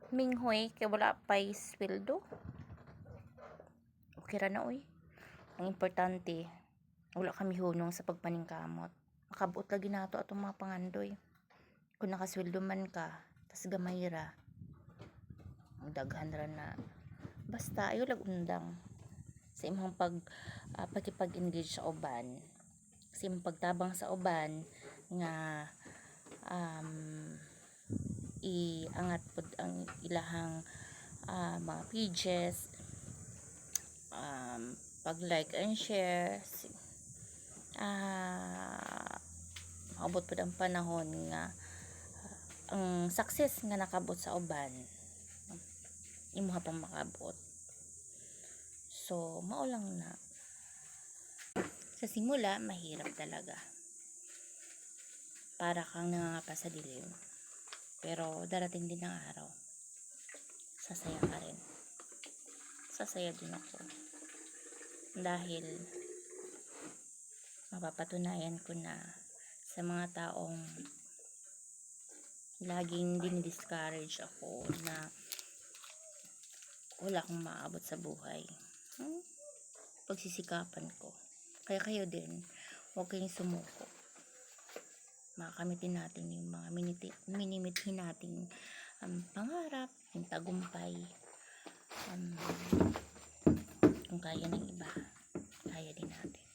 Minghoy kay wala pa'y sweldo. Okay ra na oy. Ang importante, wala kami hunong sa pagpaningkamot. Makabuot lagi nato atong mga pangandoy. Kung nakasweldo man ka, tas gamay ra, ang daghan ra na. Basta ayo lag undang sa imong pagkipag-engage sa uban. Sa imong pagtabang sa uban nga iangat pod ang ilahang mga pages, pag-like and share. Maabot pod ang panahon nga ang success nga nakabot sa uban imo pang makabot. So mao lang na. Sa simula mahirap talaga, para kang nangangapa sa dilim, pero darating din ang araw sasaya ka rin. Sasaya din ako dahil mapapatunayan ko na sa mga taong laging din-discourage ako na wala akong maabot sa buhay. Pagsisikapan ko. Kaya kayo din, huwag kayong sumuko. Makakamitin natin yung mga minimitin nating pangarap, yung tagumpay. Kung kaya ng iba, kaya din natin.